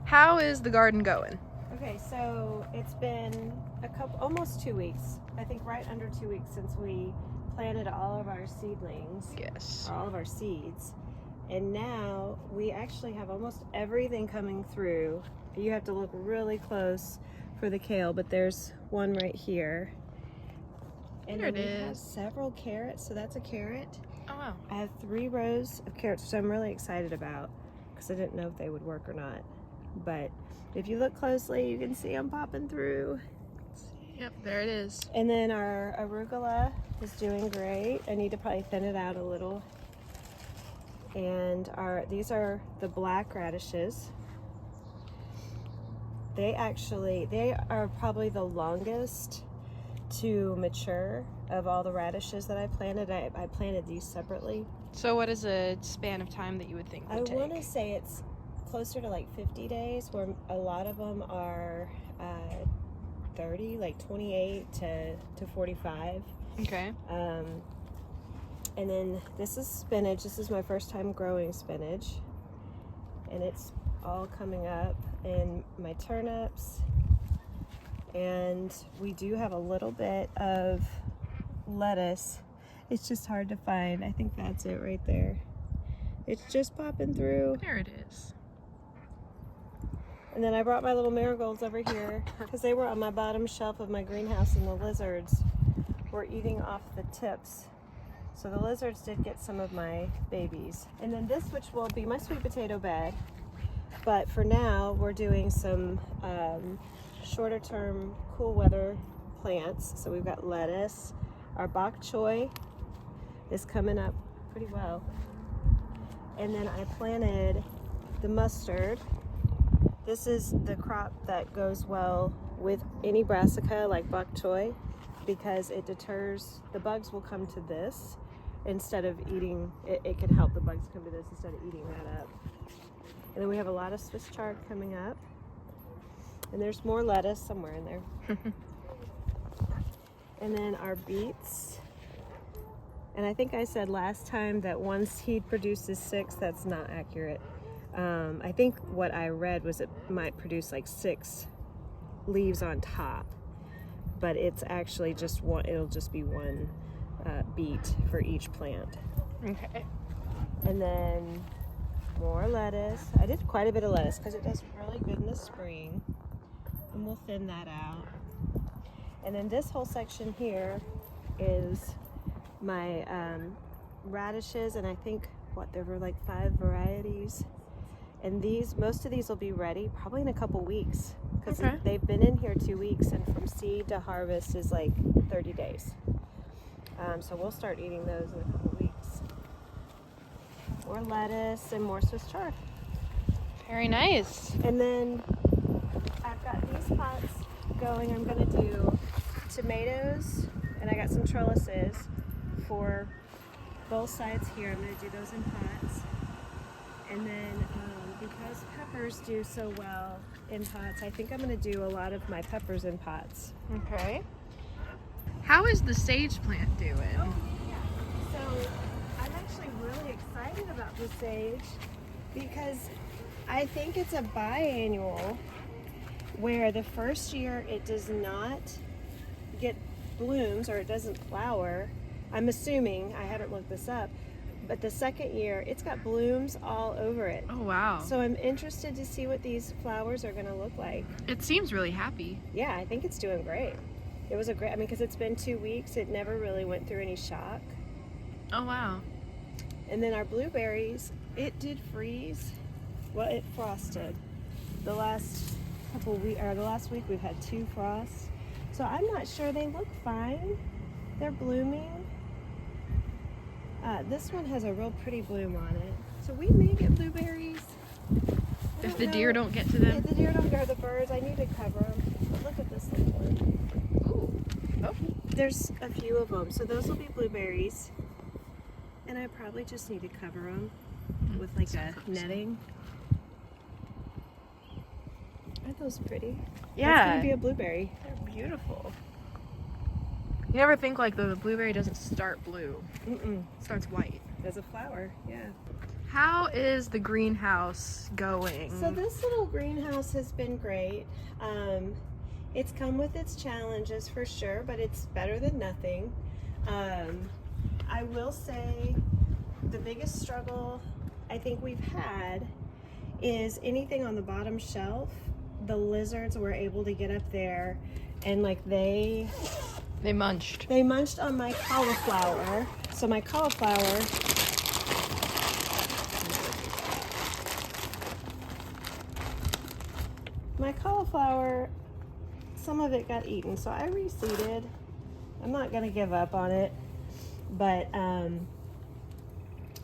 How is the garden going? Okay, so it's been almost 2 weeks. I think right under 2 weeks since we planted all of our seedlings. Yes. Or all of our seeds. And now we actually have almost everything coming through. You have to look really close for the kale, but there's one right here. And There then it we have is. several carrots, so that's a carrot. Oh wow. I have 3 rows of carrots, which I'm really excited about because I didn't know if they would work or not. But if you look closely, you can see them popping through. Yep, there it is. And then our arugula is doing great. I need to probably thin it out a little. And these are the black radishes. They are probably the longest to mature of all the radishes that I planted. I planted these separately. So what is a span of time that you would think would take? I want to say it's closer to like 50 days, where a lot of them are 30, like 28 to 45. Okay. And then this is spinach. This is my first time growing spinach. And it's all coming up. And my turnips. And we do have a little bit of lettuce. It's just hard to find. I think that's it right there. It's just popping through. There it is. And then I brought my little marigolds over here because they were on my bottom shelf of my greenhouse, and the lizards were eating off the tips. So the lizards did get some of my babies. And then this, which will be my sweet potato bed. But for now, we're doing some shorter term cool weather plants. So we've got lettuce. Our bok choy is coming up pretty well. And then I planted the mustard. This is the crop that goes well with any brassica like bok choy because it deters, the bugs will come to this instead of eating, it can help the bugs come to this instead of eating that up. And then we have a lot of Swiss chard coming up. And there's more lettuce somewhere in there. And then our beets. And I think I said last time that one seed produces 6. That's not accurate. I think what I read was it might produce like 6 leaves on top. But it's actually just one, it'll just be one beet for each plant. Okay. And then more lettuce. I did quite a bit of lettuce because it does really good in the spring. And we'll thin that out. And then this whole section here is my radishes, and I think there were like 5 varieties. And most of these will be ready probably in a couple weeks because they've been in here 2 weeks, and from seed to harvest is like 30 days. So we'll start eating those in a couple weeks. More lettuce and more Swiss chard. Very nice. And then I've got these pots going. I'm going to do tomatoes, and I got some trellises for both sides here. I'm going to do those in pots. And then because peppers do so well in pots, I think I'm going to do a lot of my peppers in pots. Okay. How is the sage plant doing? Oh, yeah. So I'm actually really excited about the sage because I think it's a biannual where the first year it does not get blooms or it doesn't flower. I'm assuming, I haven't looked this up, but the second year it's got blooms all over it. Oh wow. So I'm interested to see what these flowers are going to look like. It seems really happy. Yeah, I think it's doing great. It was because it's been 2 weeks, it never really went through any shock. Oh wow. And then our blueberries, it did freeze. Well, it frosted. The last week we've had 2 frosts. So I'm not sure, they look fine. They're blooming. This one has a real pretty bloom on it. So we may get blueberries. If the deer don't get to them. If the deer don't go, the birds, I need to cover them. But look at this little one. Ooh. Oh. There's a few of them. So those will be blueberries. And I probably just need to cover them with like a netting. Aren't those pretty? Yeah. That's gonna be a blueberry. They're beautiful. You never think like the blueberry doesn't start blue. Mm-mm. It starts white. as a flower. Yeah. How is the greenhouse going? So this little greenhouse has been great. It's come with its challenges for sure, but it's better than nothing. I will say the biggest struggle I think we've had is anything on the bottom shelf. The lizards were able to get up there and like they munched. They munched on my cauliflower. So my cauliflower, some of it got eaten. So I reseeded. I'm not gonna give up on it, but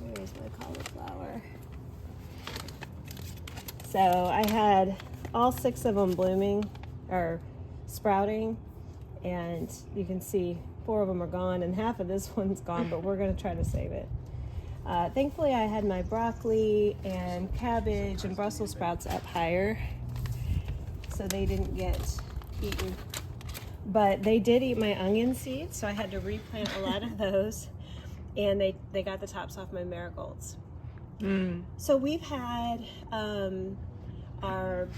where's my cauliflower? So I had all 6 of them blooming or sprouting, and you can see 4 of them are gone and half of this one's gone, but we're going to try to save it. Thankfully I had my broccoli and cabbage and Brussels sprouts up higher, so they didn't get eaten. But they did eat my onion seeds, so I had to replant a lot of those, and they got the tops off my marigolds. So we've had our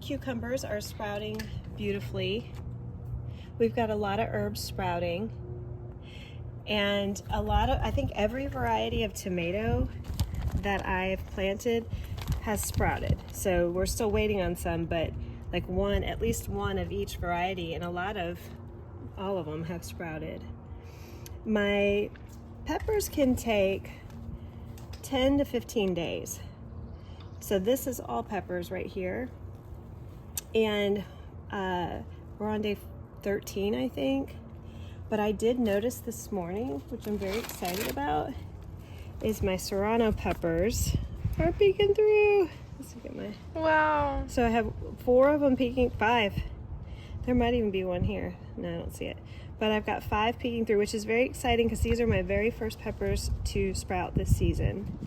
cucumbers are sprouting beautifully. We've got a lot of herbs sprouting, and I think every variety of tomato that I've planted has sprouted. So we're still waiting on some, but like at least one of each variety, and all of them have sprouted. My peppers can take 10 to 15 days. So this is all peppers right here. And we're on day 13, I think. But I did notice this morning, which I'm very excited about, is my serrano peppers are peeking through. Let's look at my... Wow. So I have 4 of them peeking, 5. There might even be one here. No, I don't see it. But I've got 5 peeking through, which is very exciting because these are my very first peppers to sprout this season.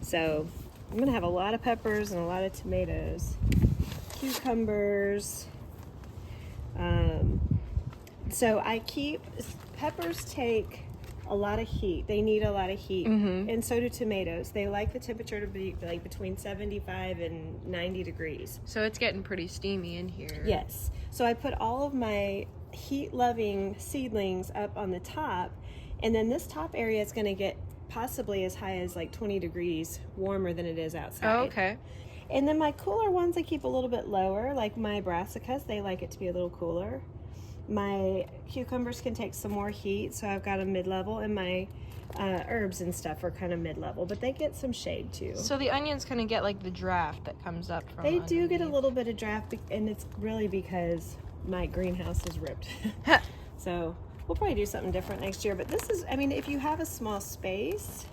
So I'm gonna have a lot of peppers and a lot of tomatoes, cucumbers. So peppers take a lot of heat. They need a lot of heat, and so do tomatoes. They like the temperature to be like between 75 and 90 degrees. So it's getting pretty steamy in here. Yes. So I put all of my heat-loving seedlings up on the top, and then this top area is going to get possibly as high as like 20 degrees warmer than it is outside. Oh, okay. And then my cooler ones I keep a little bit lower, like my brassicas, they like it to be a little cooler. My cucumbers can take some more heat, so I've got a mid-level, and my herbs and stuff are kind of mid-level, but they get some shade too. So the onions kind of get like the draft that comes up from They do get a underneath. little bit of draft, and it's really because my greenhouse is ripped. So we'll probably do something different next year, but this is, I mean, if you have a small space,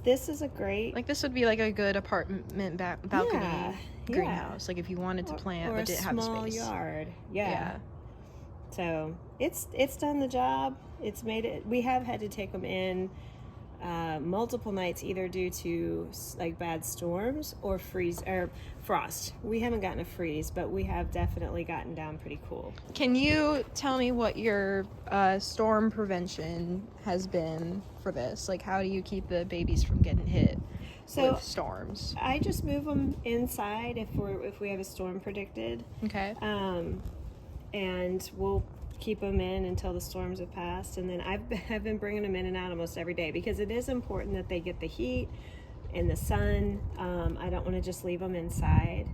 this is a great... Like this would be like a good apartment balcony Yeah, greenhouse. Like if you wanted to plant or but a didn't have small space. yard. Yeah. So it's done the job. It's made it. We have had to take them in multiple nights, either due to like bad storms or frost. We haven't gotten a freeze, but we have definitely gotten down pretty cool. Can you tell me what your storm prevention has been for this? Like how do you keep the babies from getting hit with storms? I just move them inside if we have a storm predicted. Okay. And we'll keep them in until the storms have passed, and then I've been bringing them in and out almost every day because it is important that they get the heat and the sun. I don't want to just leave them inside.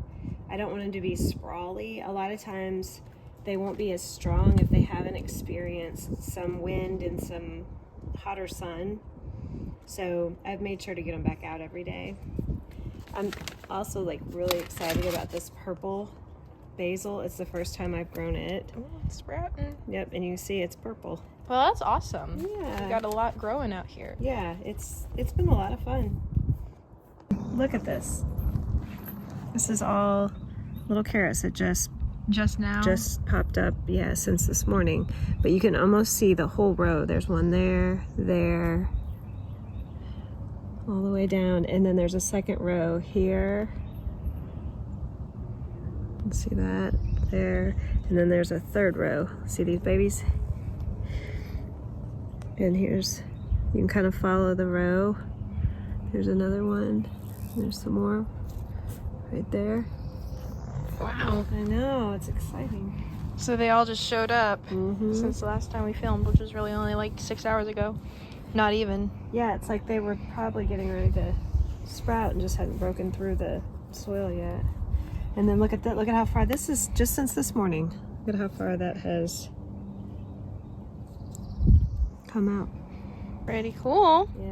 I don't want them to be sprawly. A lot of times they won't be as strong if they haven't experienced some wind and some hotter sun. So I've made sure to get them back out every day. I'm also like really excited about this purple basil. It's the first time I've grown it. Oh, it's sprouting. Yep, and you see it's purple. Well, that's awesome. Yeah. You got a lot growing out here. Yeah, it's been a lot of fun. Look at this. This is all little carrots that just now popped up, yeah, since this morning. But you can almost see the whole row. There's one there, all the way down, and then there's a second row here. See that there, and then there's a third row. See these babies? And you can kind of follow the row, Here's another one. There's some more right there. Wow. I know, it's exciting. So they all just showed up Mm-hmm. since the last time we filmed, which was really only like 6 hours ago. Not even. Yeah, it's like they were probably getting ready to sprout and just hadn't broken through the soil yet. And then look at that. Look at how far this is just since this morning. Look at how far that has come out. Pretty cool. Yeah.